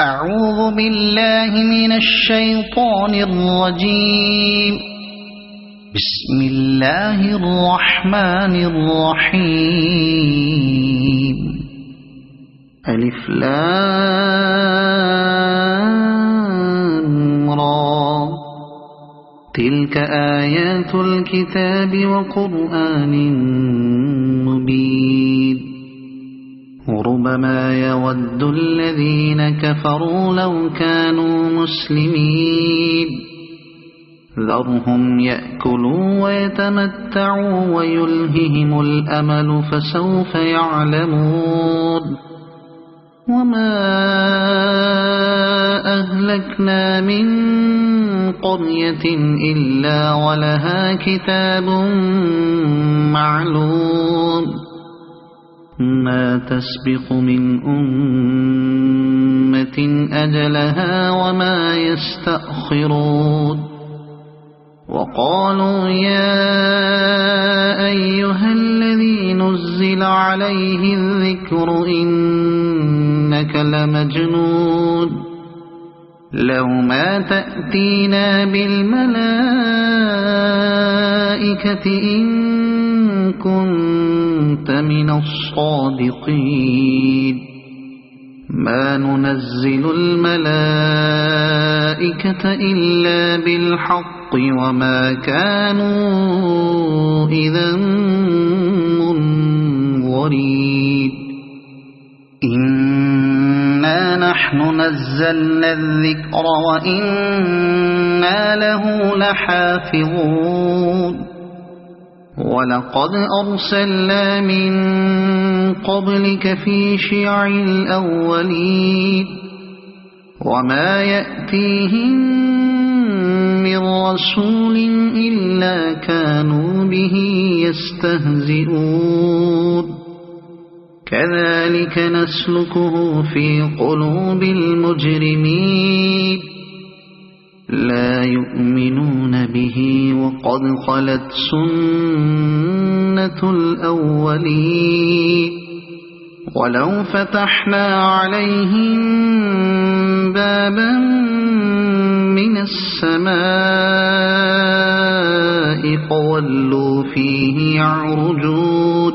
أعوذ بالله من الشيطان الرجيم. بسم الله الرحمن الرحيم. ألف لام را. تلك آيات الكتاب وقرآن مبين. ربما يود الذين كفروا لو كانوا مسلمين. ذرهم يأكلوا ويتمتعوا ويلههم الأمل فسوف يعلمون. وما أهلكنا من قرية إلا ولها كتاب معلوم. ما تسبق من أمة أجلها وما يستأخرون. وقالوا يا أيها الذي نزل عليه الذكر إنك لمجنون. لو ما تأتينا بالملائكة إن كنت من الصادقين. ما ننزل الملائكة إلا بالحق وما كانوا إذا منظرين. إنا نحن نزلنا الذكر وإنا له لحافظون. ولقد أرسلنا من قبلك في شيع الأولين. وما يأتيهم من رسول إلا كانوا به يستهزئون. كذلك نسلكه في قلوب المجرمين. لا يؤمنون به وقد خلت سنة الأولين. ولو فتحنا عليهم بابا من السماء فولوا فيه يعرجون.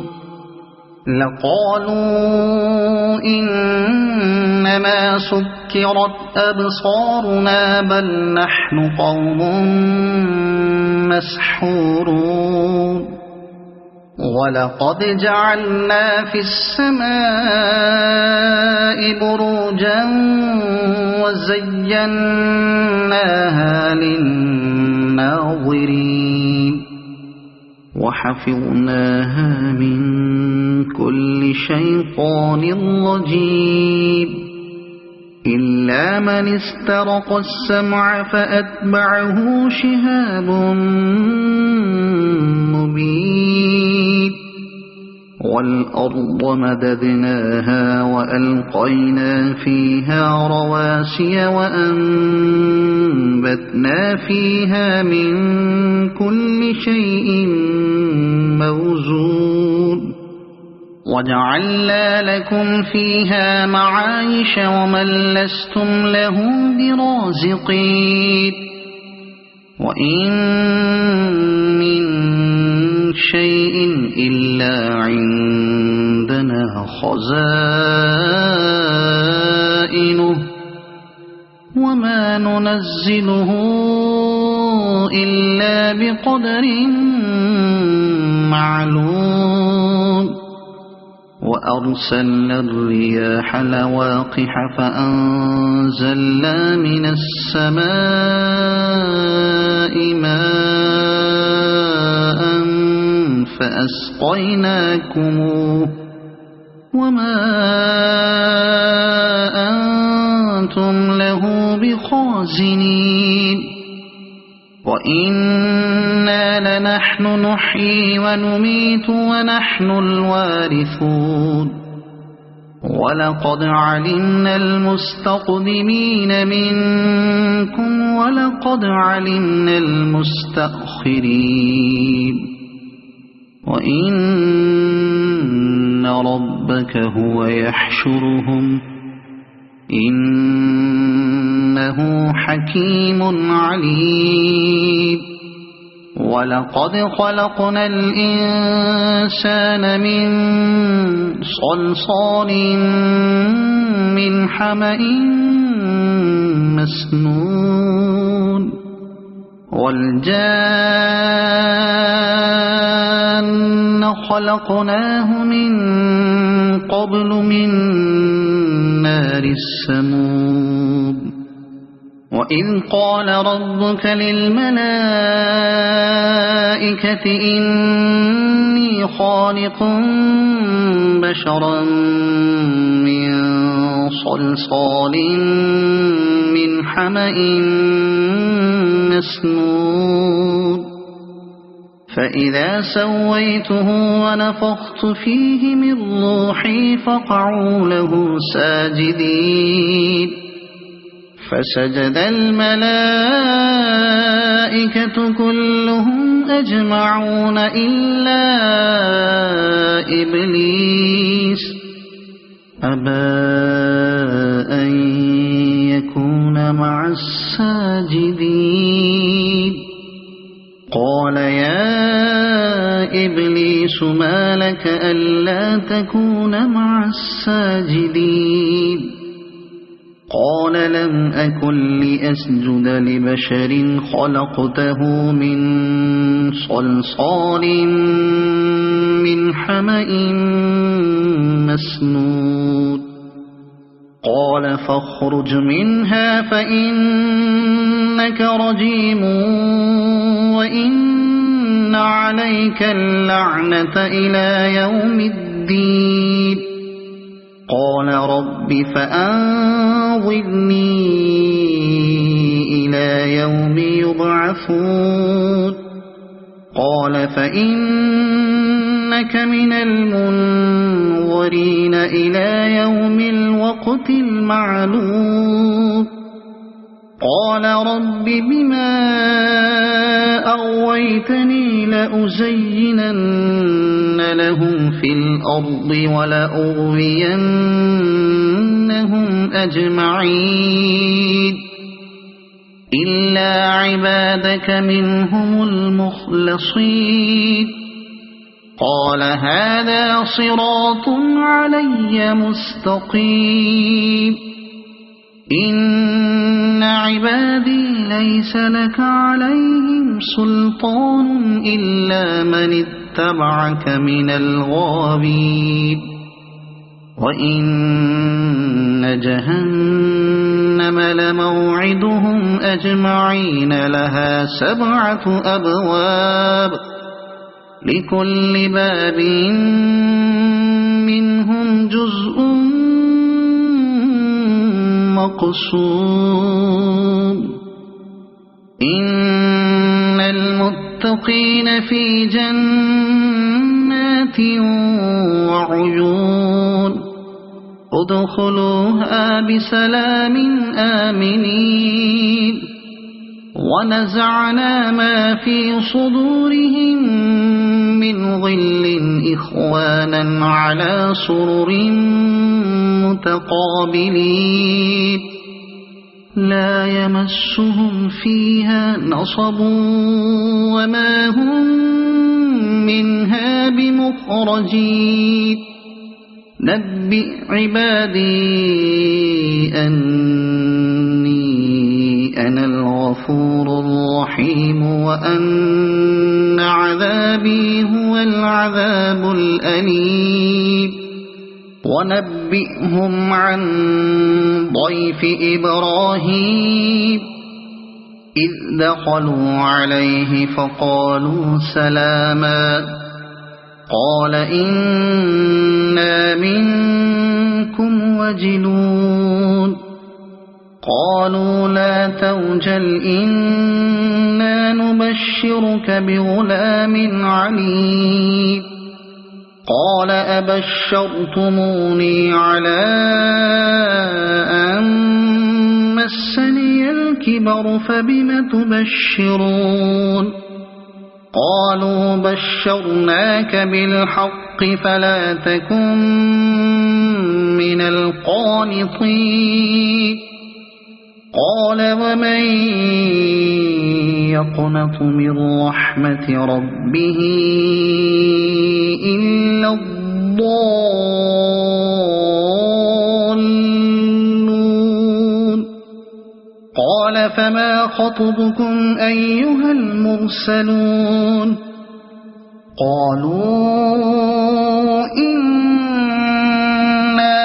لقالوا إنما سكرت أبصارنا بل نحن قوم مسحورون. ولقد جعلنا في السماء بروجا وزيناها للناظرين. وحفظناها من كل شيطان رجيم. إلا من استرق السمع فأتبعه شهاب مبين. والأرض مددناها وألقينا فيها رواسي وأنبتنا فيها من كل شيء موزون. وجعلنا لكم فيها معايش ومن لستم له برازقين. وإن من شيء إلا عندنا خزائنه وما ننزله إلا بقدر معلوم. وأرسلنا الرياح لواقح فأنزلنا من السماء ماء فأسقيناكموه وما أنتم له بخازنين. وإنا لنحن نحيي ونميت ونحن الوارثون. ولقد علمنا المستقدمين منكم ولقد علمنا المستأخرين. وإن ربك هو يحشرهم إن إنه حكيم عليم ولقد خلقنا الإنسان من صلصال من حمأ مسنون والجان خلقناه من قبل من نار السموم وإذ قال ربك للملائكة إني خالق بشرا من صلصال من حمأ مسنون فإذا سويته ونفخت فيه من روحي فقعوا له ساجدين فسجد الملائكة كلهم أجمعون إلا إبليس أبى أن يكون مع الساجدين قال يا إبليس ما لك ألا تكون مع الساجدين قال لم أكن لأسجد لبشر خلقته من صلصال من حمأ مسنون قال فاخرج منها فإنك رجيم وإن عليك اللعنة إلى يوم الدين قال رب فأنظرني إلى يوم يبعثون قال فإنك من المنظرين إلى يوم الوقت المعلوم قال رب بما أغويتني لأزينن لهم في الأرض ولأغوينهم أجمعين إلا عبادك منهم المخلصين قال هذا صراط علي مستقيم إن عبادي ليس لك عليهم سلطان إلا من اتبعك من الغاوين وإن جهنم لموعدهم أجمعين لها 7 أبواب لكل باب منهم جزء مقسوم إن المتقين في جنات وعيون ادخلوها بسلام آمنين ونزعنا ما في صدورهم من غل إخوانا على سرر متقابلين لا يمسهم فيها نصب وما هم منها بمخرجين نبئ عبادي أني أنا الغفور الرحيم وأن عذابي هو العذاب الأليم ونبئهم عن ضيف إبراهيم إذ دخلوا عليه فقالوا سلاما قال إنا منكم وجلون قالوا لا توجل إنا نبشرك بغلام عليم قال أبشرتموني على أن مسني الكبر فبم تبشرون قالوا بشرناك بالحق فلا تكن من القانطين قال ومن يقنط من رحمة ربه إلا الضالون قال فما خطبكم أيها المرسلون قالوا إنا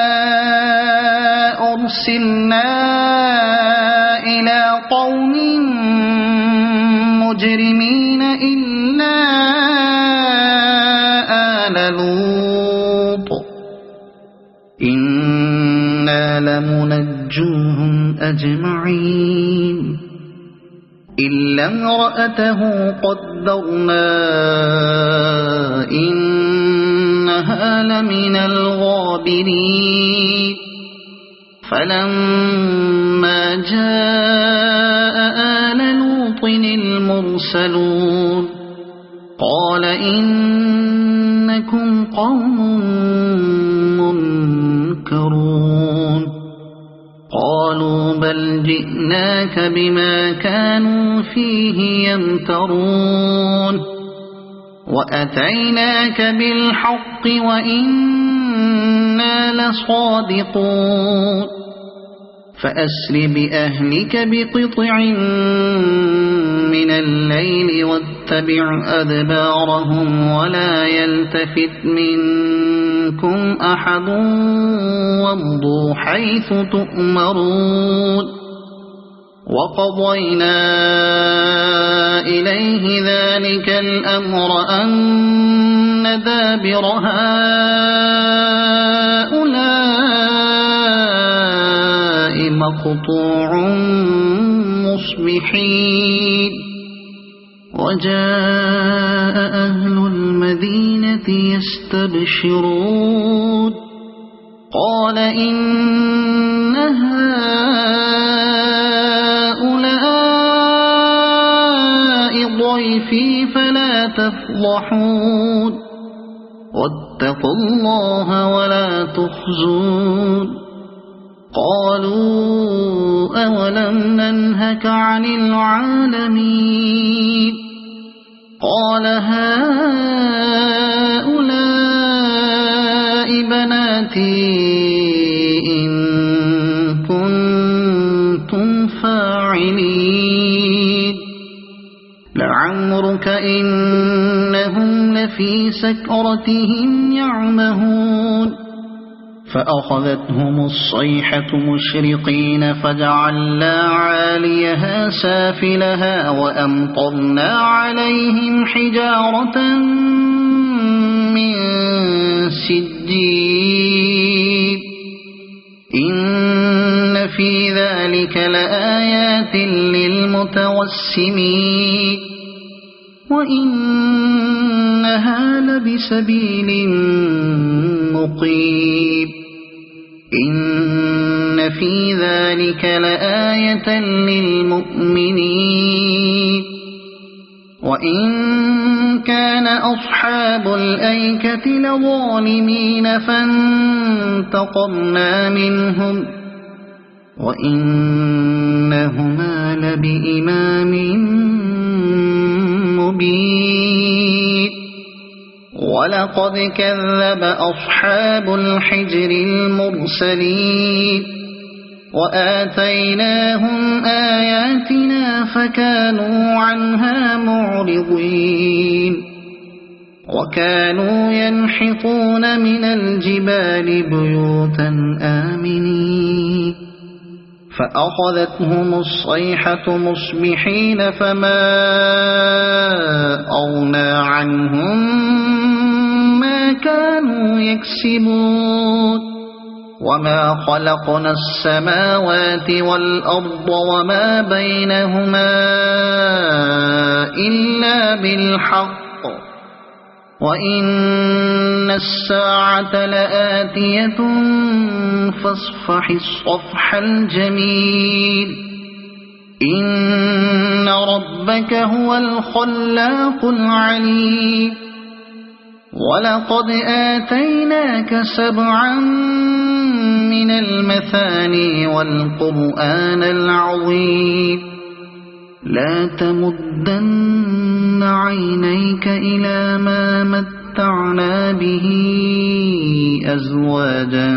أرسلنا إلى قوم مجرمين إلا آل لوط إنا لمنجوهم أجمعين إلا امرأته قدرنا إنها لمن الغابرين فلما جاء آل لوط المرسلون قال إنكم قوم منكرون قالوا بل جئناك بما كانوا فيه يمترون وأتيناك بالحق وإنا لصادقون فأسر بأهلك بقطع من الليل واتبع أدبارهم ولا يلتفت منكم أحد وامضوا حيث تؤمرون وقضينا إليه ذلك الأمر أن دابر هؤلاء مقطوع مصبحين وجاء أهل المدينة يستبشرون قال إن هؤلاء ضيفي فلا تفضحون واتقوا الله ولا تخزون قالوا أولم ننهك عن العالمين قال هؤلاء بناتي إن كنتم فاعلين لعمرك إنهم لفي سكرتهم يعمهون فأخذتهم الصيحة مشرقين فجعلنا عاليها سافلها وأمطرنا عليهم حجارة من سجيل إن في ذلك لآيات للمتوسمين وإنها لبسبيل مقيم إن في ذلك لآية للمؤمنين وإن كان أصحاب الأيكة لظالمين فانتقمنا منهم وإنهما لبإمام مبين ولقد كذب أصحاب الحجر المرسلين وآتيناهم آياتنا فكانوا عنها معرضين وكانوا ينحطون من الجبال بيوتا آمنين فأخذتهم الصيحة مصبحين فما أغنى عنهم ما كانوا يكسبون وما خلقنا السماوات والأرض وما بينهما إلا بالحق وإن الساعة لآتية فاصفح الصفح الجميل إن ربك هو الخلاق العليم ولقد آتيناك 7 من المثاني والقرآن العظيم لا تمدن عينيك إلى ما متعنا به أزواجا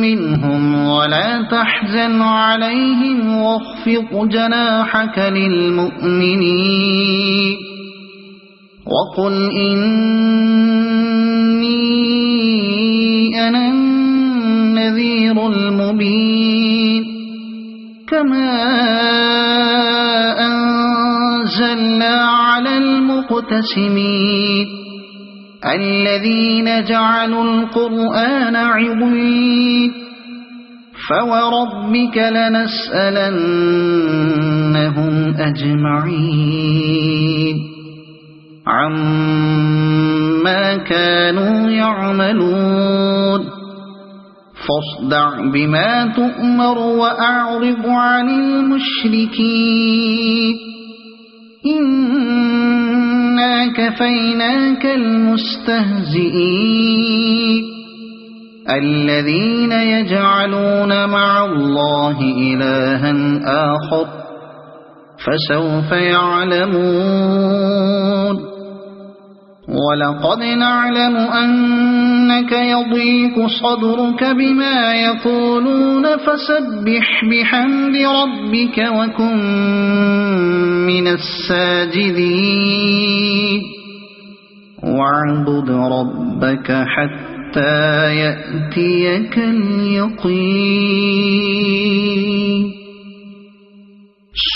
منهم ولا تحزن عليهم واخفض جناحك للمؤمنين وقل إني أنا النذير المبين كما أنزلنا على المقتسمين الذين جعلوا القرآن عضين فوربك لنسألنهم أجمعين عما كانوا يعملون فاصدع بما تؤمر وأعرض عن المشركين إنا كفيناك المستهزئين الذين يجعلون مع الله إلها آخر فسوف يعلمون ولقد نعلم أنك يضيق صدرك بما يقولون فسبح بحمد ربك وكن من الساجدين واعبد ربك حتى يأتيك اليقين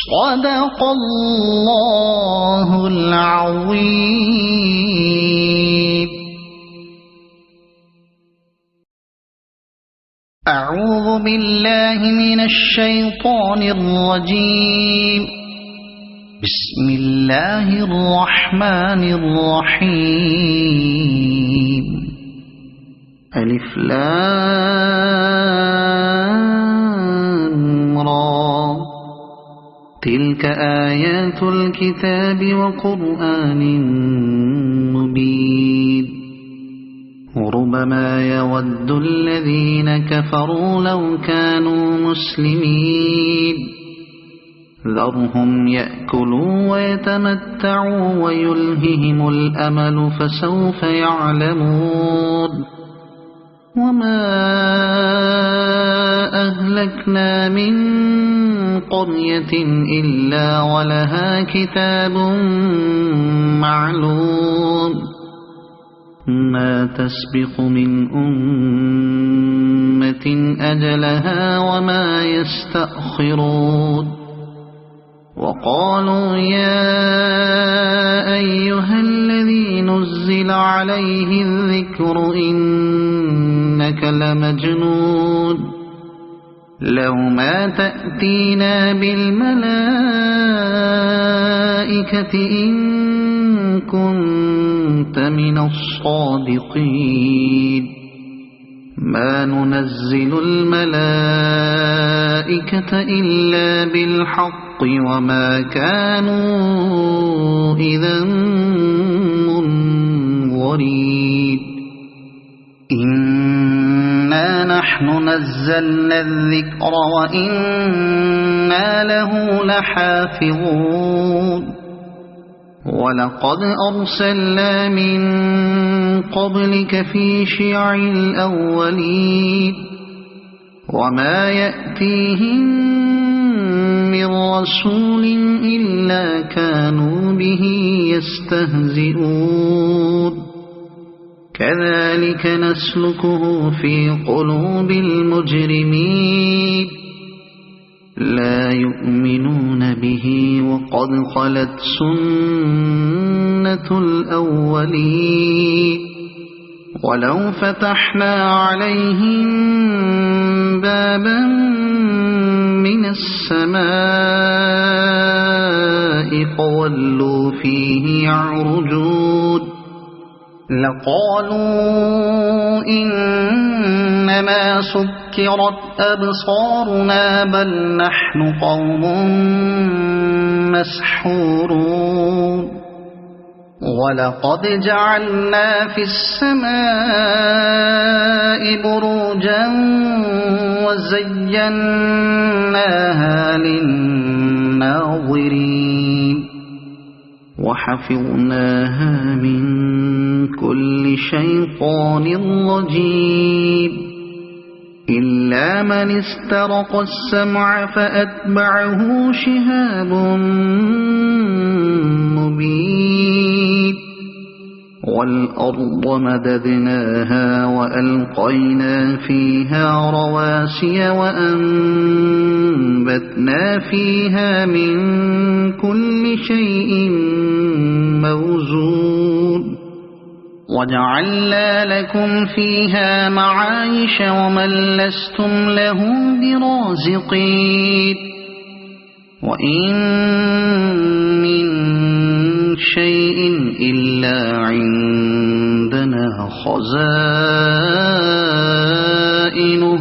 صدق الله العظيم. أعوذ بالله من الشيطان الرجيم. بسم الله الرحمن الرحيم. ألف لام را تلك آيات الكتاب وقرآن مبين ربما يود الذين كفروا لو كانوا مسلمين ذرهم يأكلوا ويتمتعوا ويلههم الأمل فسوف يعلمون وما أهلكنا من قرية إلا ولها كتاب معلوم ما تسبق من أمة أجلها وما يستأخرون وقالوا يا أيها الذي نزل عليه الذكر إنك لمجنون لو ما تأتينا بالملائكة إن كنت من الصادقين ما ننزل الملائكة إلا بالحق وما كانوا إذا منظرين إنا نحن نزلنا الذكر وإنا له لحافظون ولقد أرسلنا من قبلك في شيع الأولين وما يأتيهم من رسول إلا كانوا به يستهزئون كذلك نسلكه في قلوب المجرمين لا يؤمنون به وقد خلت سنة الأولين ولو فتحنا عليهم بابا من السماء فولوا فيه يعرجون لقالوا إنما سكرت أبصارنا بل نحن قوم مسحورون ولقد جعلنا في السماء بروجا وزيناها للناظرين وحفظناها من كل شيطان رجيم إلا من استرق السمع فأتبعه شهاب مبين والأرض مددناها وألقينا فيها رواسي وأنبتنا فيها من كل شيء موزون وجعلنا لكم فيها معايش ومن لستم له برازقين وإن من شيء إلا عندنا خزائنه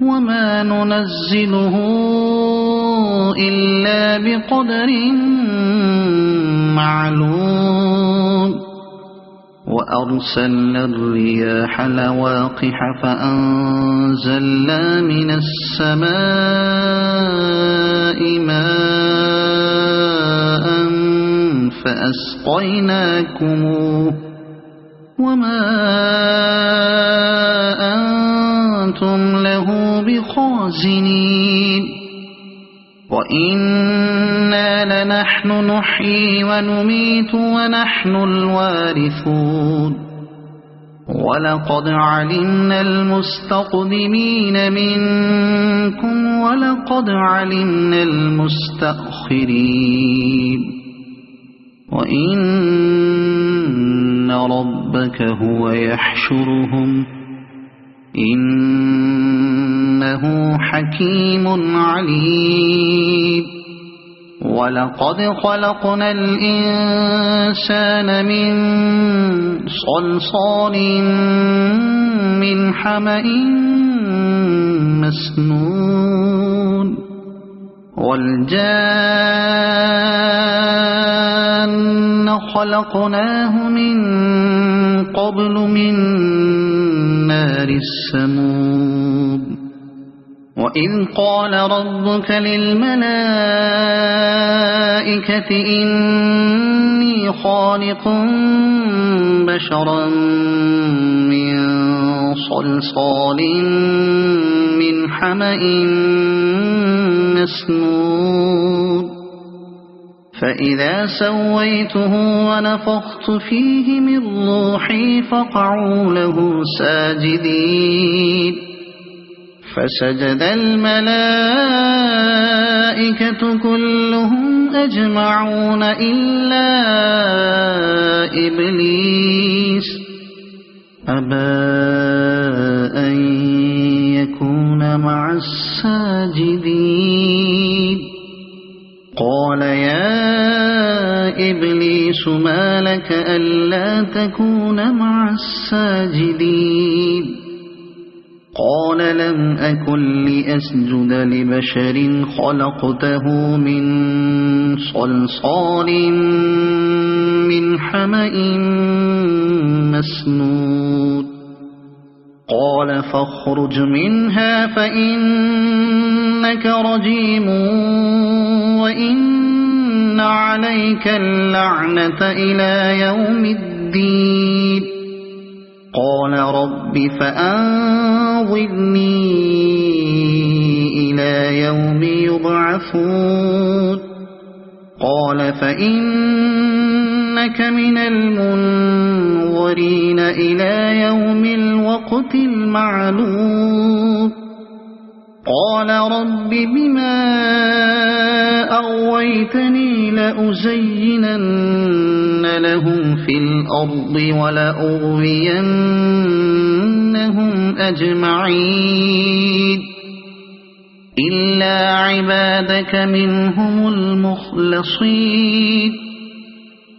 وما ننزله إلا بقدر معلوم وأرسلنا الرياح لواقح فأنزلنا من السماء ماء فأسقيناكموه وما أنتم له بخازنين وإنا لنحن نحيي ونميت ونحن الوارثون ولقد علمنا المستقدمين منكم ولقد علمنا المستأخرين وإن ربك هو يحشرهم إنه حكيم عليم ولقد خلقنا الإنسان من صلصال من حمأ مسنون والجان خلقناه من قبل من نار السموم وإذ قال ربك للملائكة إني خالق بشرا من صلصال من حمأ مسنون فإذا سويته ونفخت فيه من روحي فقعوا له ساجدين فسجد الملائكة كلهم أجمعون إلا إبليس أبى أن يكون مع الساجدين قال يا إبليس ما لك ألا تكون مع الساجدين قال لم أكن لأسجد لبشر خلقته من صلصال من حمأ مسنون قال فاخرج منها فإنك رجيم وإن عليك اللعنة إلى يوم الدين قال رب فأنظرني إلى يوم يبعثون قال فإنك من المنظرين إلى يوم الوقت المعلوم قال رب بما أغويتني لأزينن لهم في الأرض ولأغوينهم أجمعين إلا عبادك منهم المخلصين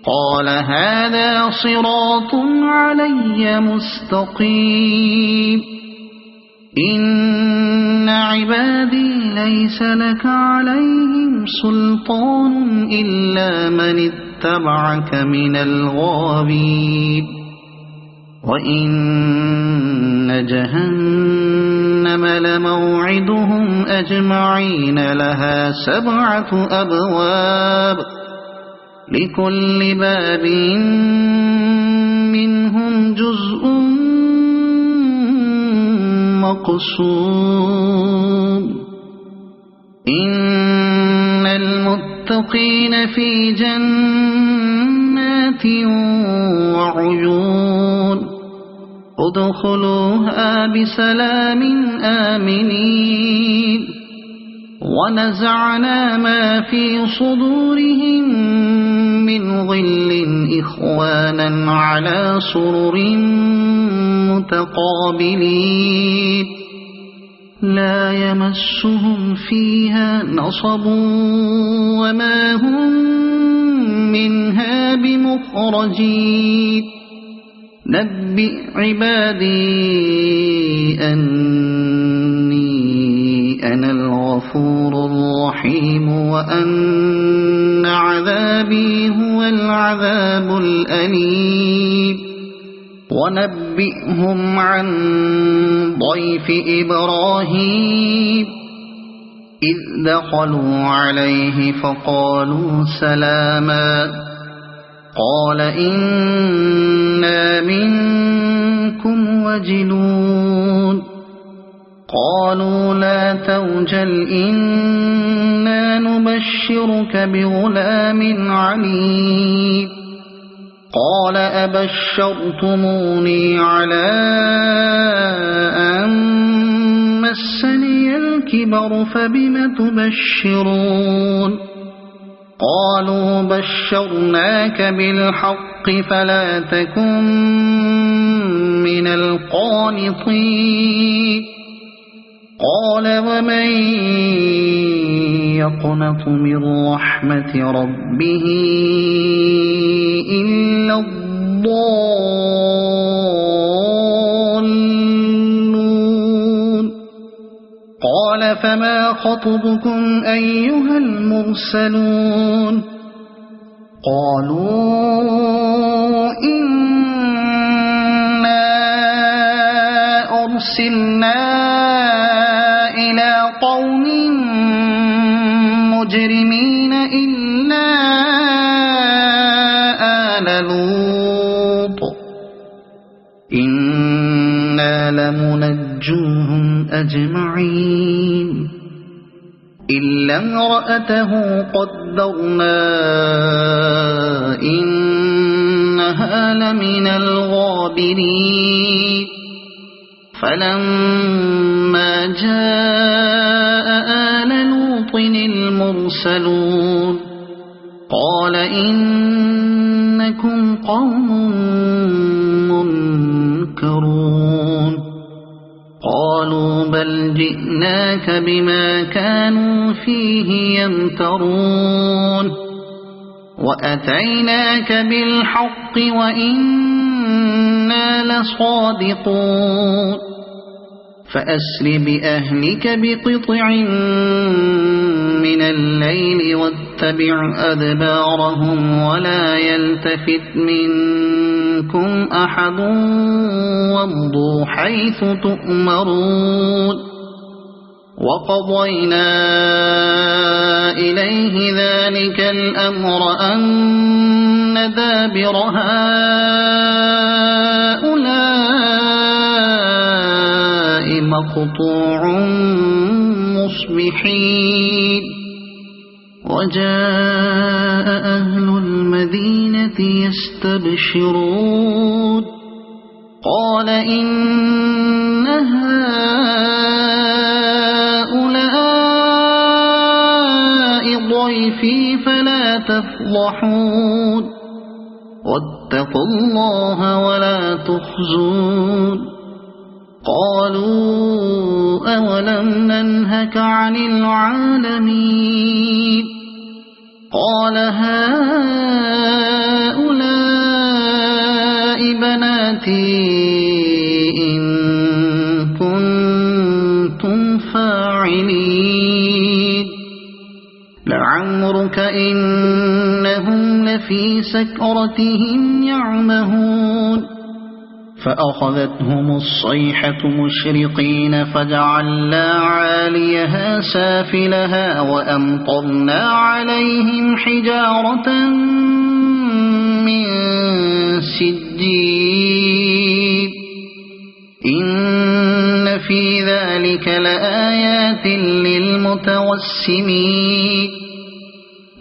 قال هذا صراط علي مستقيم إن عبادي ليس لك عليهم سلطان إلا من اتبعك من الغاوين وإن جهنم لموعدهم أجمعين لها 7 أبواب لكل باب منهم جزء مقسوم إن المتقين في جنات وعيون ادخلوها بسلام آمنين ونزعنا ما في صدورهم من غل إخوانا على سرر متقابلين لا يمسهم فيها نصب وما هم منها بمخرجين نبئ عبادي أني أنا الغفور الرحيم وأن عذابي هو العذاب الأليم ونبئهم عن ضيف إبراهيم إذ دخلوا عليه فقالوا سلاما قال إنا منكم وجلون قالوا لا توجل إنا نبشرك بغلام عليم قال أبشرتموني على أن مسني الكبر فبم تبشرون قالوا بشرناك بالحق فلا تكن من القانطين قال ومن يقنط من رحمة ربه إلا الضالون قال فما خطبكم أيها المرسلون قالوا إنا أرسلنا إلى قوم مجرمين إلا آل لوط إنا لمنجوهم أجمعين إلا امرأته قدرنا إنها لمن الغابرين فلما جاء آل لوط المرسلون قال إنكم قوم منكرون قالوا بل جئناك بما كانوا فيه يمترون وأتيناك بالحق وإنا لصادقون فأسر بأهلك بقطع من الليل واتبع أدبارهم ولا يلتفت منكم أحد وامضوا حيث تؤمرون وقضينا إليه ذلك الأمر أن دابر هؤلاء مقطوع مصبحين وجاء أهل المدينة يستبشرون قال إن هؤلاء ضيفي فلا تفضحون واتقوا الله ولا تخزون قالوا أولم ننهك عن العالمين قال هؤلاء بناتي إن كنتم فاعلين لعمرك إنهم لفي في سكرتهم يعمهون فأخذتهم الصيحة مشرقين فجعلنا عاليها سافلها وأمطرنا عليهم حجارة من سجيل إن في ذلك لآيات للمتوسمين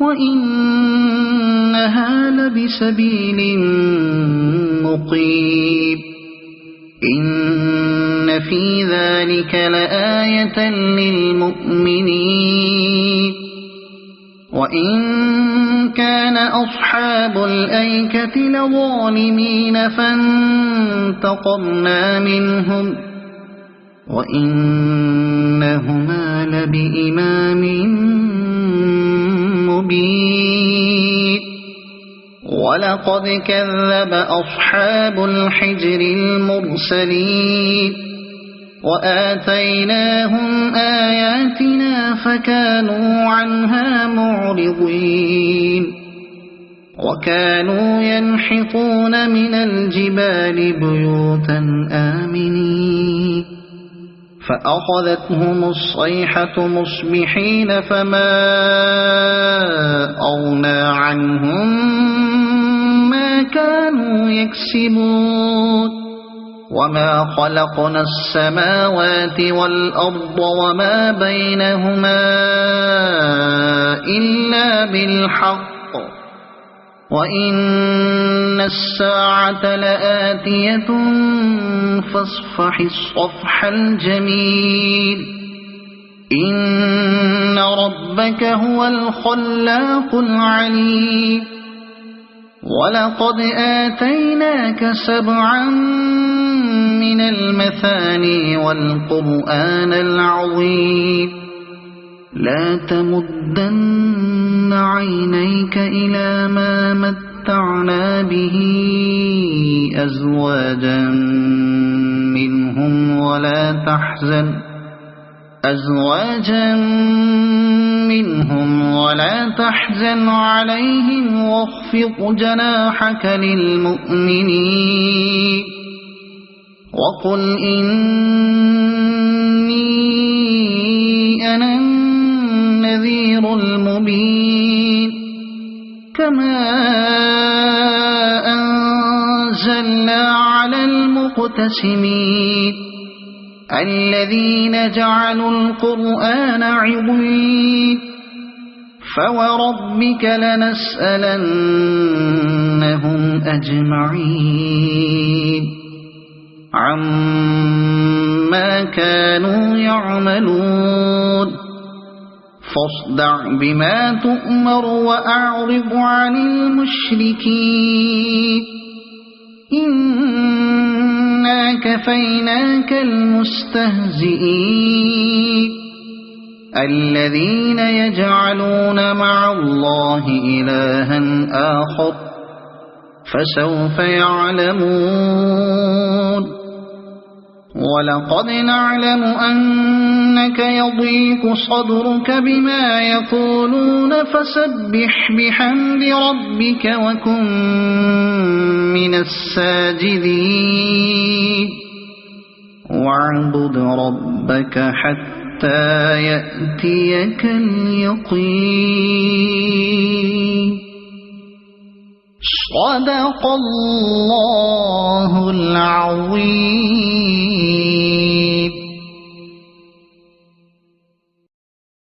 وإنها لبسبيل مقيم إن في ذلك لآية للمؤمنين وإن كان أصحاب الأيكة لظالمين فانتقمنا منهم وإنهما لبإمام مبين ولقد كذب أصحاب الحجر المرسلين وآتيناهم آياتنا فكانوا عنها معرضين وكانوا ينحطون من الجبال بيوتا آمنين فأخذتهم الصيحة مصبحين فما أغنى عنهم ما كانوا يكسبون وما خلقنا السماوات والأرض وما بينهما إلا بالحق وإن الساعة لآتية فاصفح الصفح الجميل إن ربك هو الخلاق العليم ولقد آتيناك 7 من المثاني والقرآن العظيم لا تمدن عينيك إلى ما متعنا به أزواجا منهم ولا تحزن عليهم واخفض جناحك للمؤمنين وقل إني أنا النذير المبين كما أنزلنا على المقتسمين الذين جعلوا القرآن عضين فوربك لنسألنهم أجمعين عما كانوا يعملون فاصدع بما تؤمر وأعرض عن المشركين إنا كفيناك المستهزئين الذين يجعلون مع الله إلها آخر فسوف يعلمون ولقد نعلم أنك يضيق صدرك بما يقولون فسبح بحمد ربك وكن من الساجدين واعبد ربك حتى يأتيك اليقين صدق الله العظيم.